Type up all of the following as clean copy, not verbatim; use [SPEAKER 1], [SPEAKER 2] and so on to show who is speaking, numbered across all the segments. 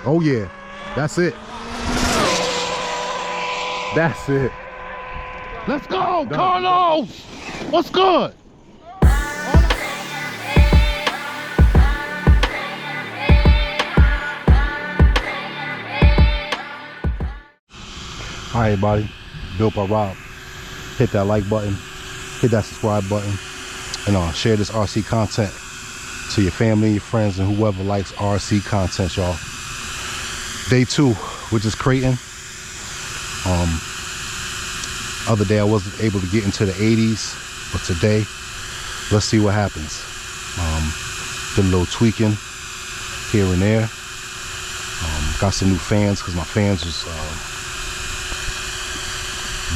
[SPEAKER 1] Oh yeah, that's it. That's it. Let's go, Carlos. What's good? All right, everybody. Built by Rob. Hit that like button, hit that subscribe button, and share this RC content to your family, your friends, and whoever likes RC content, y'all. Day 2, which is Kraton. Other day I wasn't able to get into the 80s, but today, let's see what happens. Did a little tweaking here and there. Got some new fans because my fans was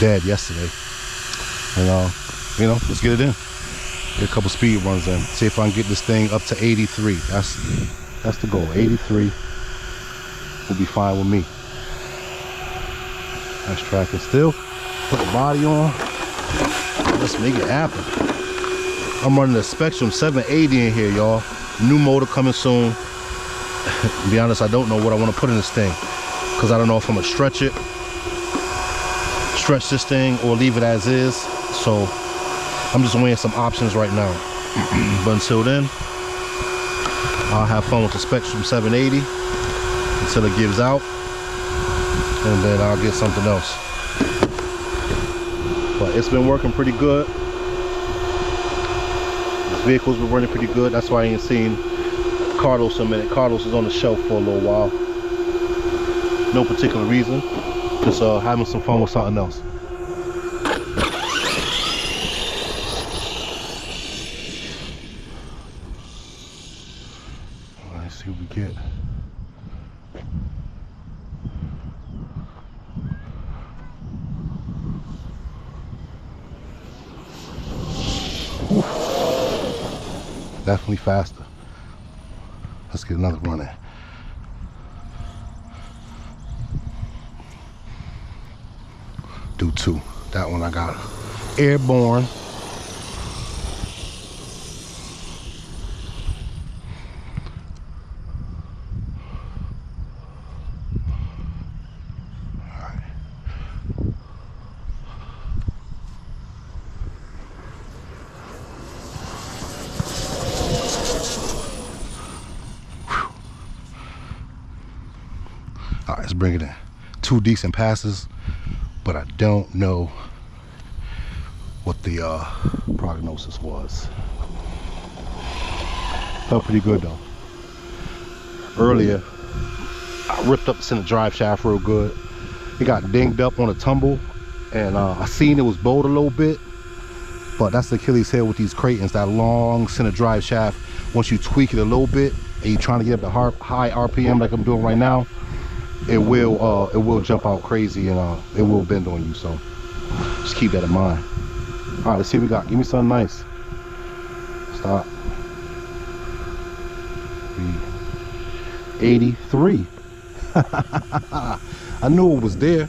[SPEAKER 1] dead yesterday. And let's get it in. Get a couple speed runs in. See if I can get this thing up to 83. That's the goal. 83 will be fine with me. Nice tracking still. Put the body on. Let's make it happen. I'm running the Spectrum 780 in here, y'all. New motor coming soon. To be honest, I don't know what I want to put in this thing, because I don't know if I'm gonna stretch this thing or leave it as is. So I'm just weighing some options right now. But until then, I'll have fun with the Spectrum 780 until it gives out, and then I'll get something else. But it's been working pretty good. This vehicle's been running pretty good. That's why I ain't seen Carlos in a minute. Carlos is on the shelf for a little while. No particular reason. Just having some fun with something else. Let's see what we get. Whew. Definitely faster. Let's get another run in. Do 2. That one I got airborne. All right, let's bring it in. 2 decent passes, but I don't know what the prognosis was. Felt pretty good though. Earlier, I ripped up the center drive shaft real good. It got dinged up on a tumble, and I seen it was bowed a little bit, but that's the Achilles heel with these Kratons, that long center drive shaft. Once you tweak it a little bit and you're trying to get up to high RPM like I'm doing right now, it will jump out crazy, and it will bend on you. So just keep that in mind. All right, let's see what we got. Give me something nice. Stop. 83. I knew it was there.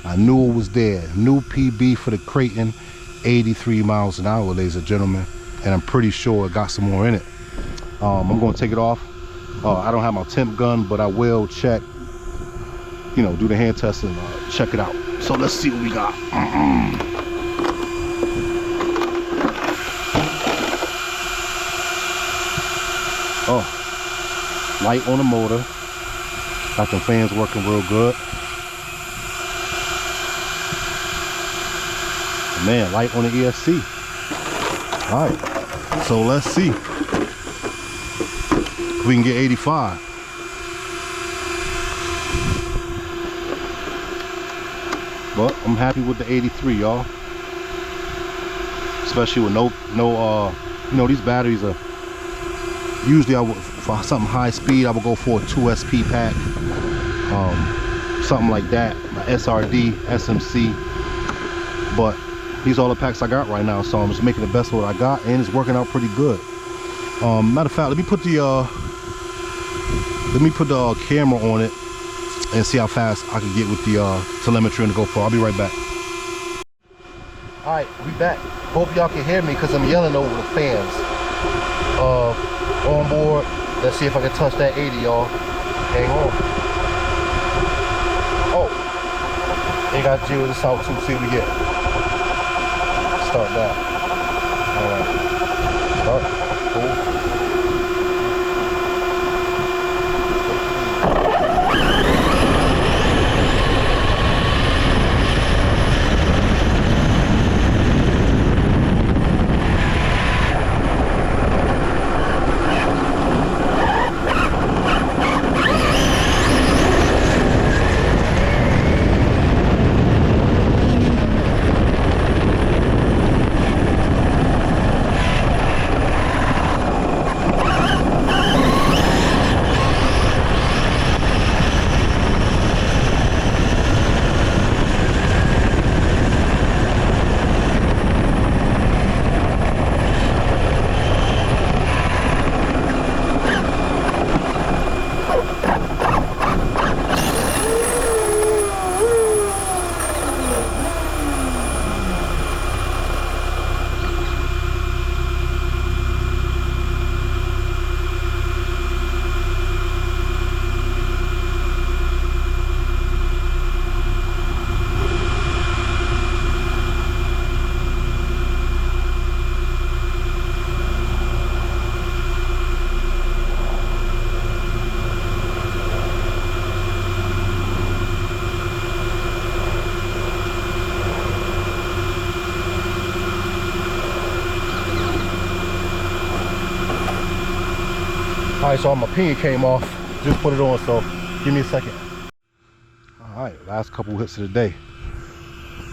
[SPEAKER 1] I knew it was there. New PB for the Kraton, 83 miles an hour, ladies and gentlemen. And I'm pretty sure it got some more in it. I'm going to take it off. I don't have my temp gun, but I will check, do the hand test and check it out. So let's see what we got. Oh, light on the motor. Got them fans working real good. Man, light on the ESC. All right, so let's see if we can get 85. But I'm happy with the 83, y'all. Especially with no these batteries are usually, for something high speed I would go for a 2 SP pack, something like that, my SRD, SMC. But these are all the packs I got right now, so I'm just making the best of what I got, and it's working out pretty good. Matter of fact, let me put the camera on it and see how fast I can get with the telemetry on the GoPro. I'll be right back. All right, we back. Hope y'all can hear me because I'm yelling over the fans. On board. Let's see if I can touch that 80, y'all. Hang on. They got to this out too, see what we get. Start that. Alright. Start. Cool. Alright, so my pinion came off. Just put it on, so give me a second. Alright, last couple hits of the day.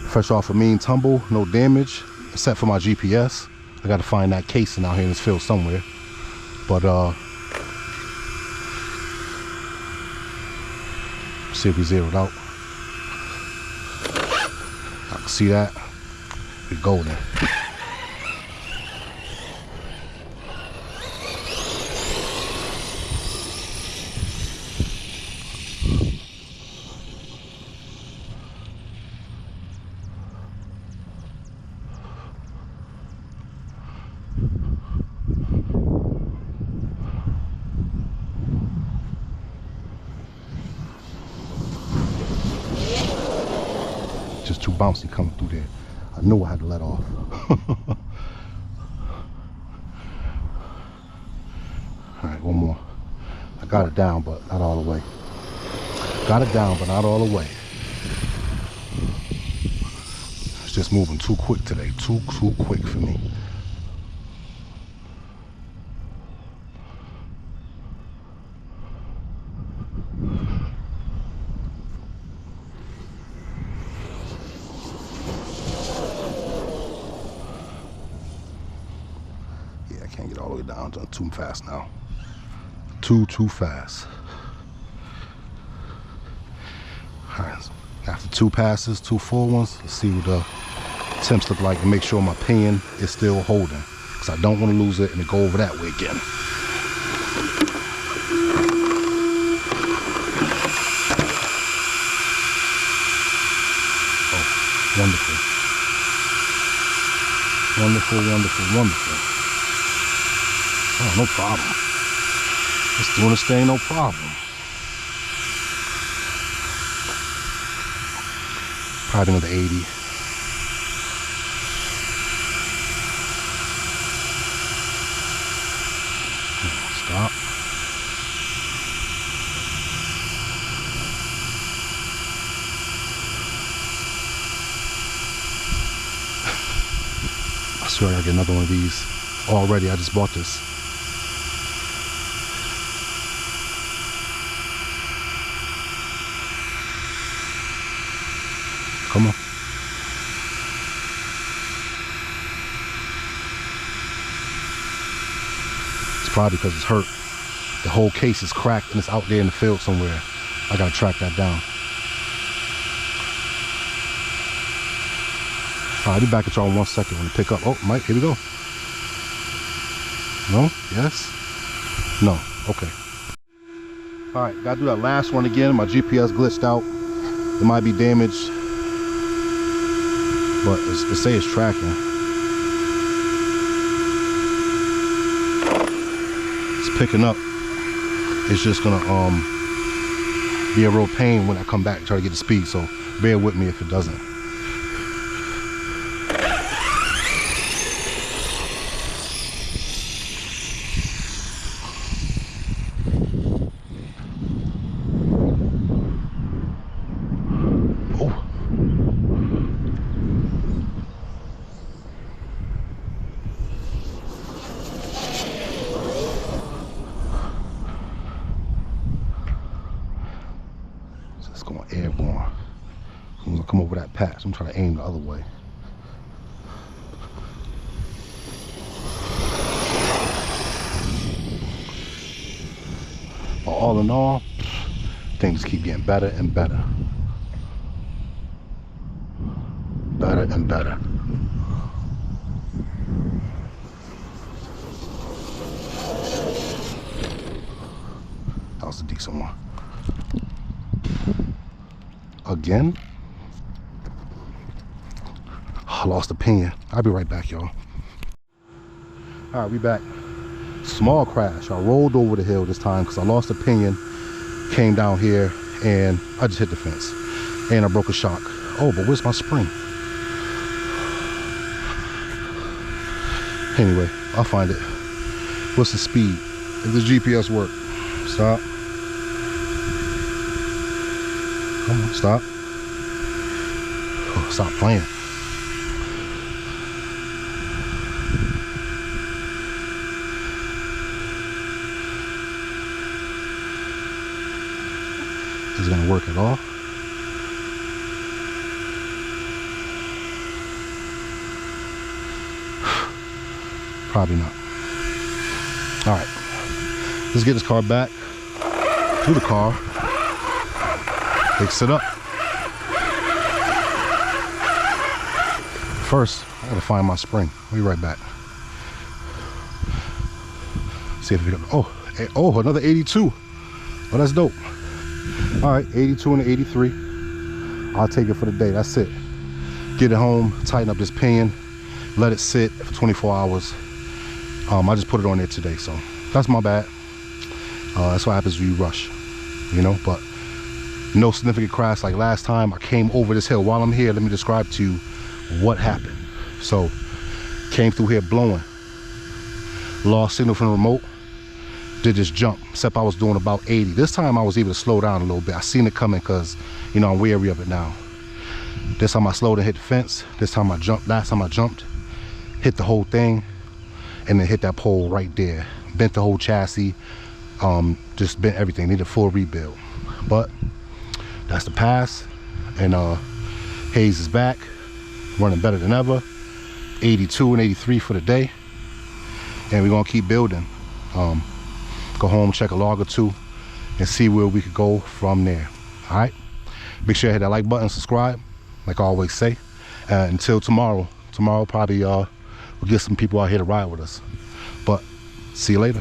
[SPEAKER 1] Fresh off a mean tumble, no damage, except for my GPS. I gotta find that casing out here in this field somewhere. But see if we zeroed out. I can see that. We're golden. Just too bouncy coming through there. I knew I had to let off. Alright, one more. I got it down, but not all the way. Got it down, but not all the way. It's just moving too quick today. Too quick for me. Can't get all the way down. Too fast now. Too fast. Alright, after 2 passes, 2 full ones, let's see what the temps look like and make sure my pinion is still holding, because I don't want to lose it and it go over that way again. Oh, wonderful. Wonderful. Oh, no problem. It's doing this thing, no problem. Probably another 80. Stop. I swear I gotta get another one of these already. I just bought this. Come on. It's probably because it's hurt. The whole case is cracked and it's out there in the field somewhere. I gotta track that down. I'll be back at y'all in 1 second when I pick up. Oh, Mike, here we go. No? Yes? No. Okay. Alright, gotta do that last one again. My GPS glitched out. It might be damaged, but it say it's tracking. It's picking up. It's just gonna be a real pain when I come back and try to get the speed. So bear with me if it doesn't. Oh. So it's going airborne. I'm gonna come over that patch. I'm trying to aim the other way. But all in all, things keep getting better and better. Better and better. That was a decent one. Again? I lost opinion. I'll be right back, y'all. Alright, we back. Small crash. I rolled over the hill this time because I lost opinion. Came down here and I just hit the fence. And I broke a shock. Oh, but where's my spring? Anyway, I'll find it. What's the speed? If this GPS work. Stop. Come on, stop. Oh, stop playing. Is it gonna work at all? Probably not. All right, let's get this car back to the car, fix it up. First, I gotta find my spring. I'll be right back. See if we can, oh, another 82. Oh, that's dope. All right, 82 and 83. I'll take it for the day. That's it. Get it home, tighten up this pinion, let it sit for 24 hours. I just put it on there today, so that's my bad. That's what happens when you rush, you know. But no significant crash like last time. I came over this hill. While I'm here, let me describe to you what happened. So, came through here blowing, lost signal from the remote. Did this jump, except I was doing about 80. This time I was able to slow down a little bit. I seen it coming because, you know, I'm wary of it now. This time I slowed and hit the fence. This time I jumped. Last time I jumped, hit the whole thing, and then hit that pole right there. Bent the whole chassis. Just bent everything. Needed a full rebuild. But that's the past. And Hayes is back, running better than ever. 82 and 83 for the day. And we're gonna keep building. Go home, check a log or two, and see where we could go from there. All right, make sure you hit that like button, subscribe, like I always say. Until tomorrow probably we'll get some people out here to ride with us. But see you later.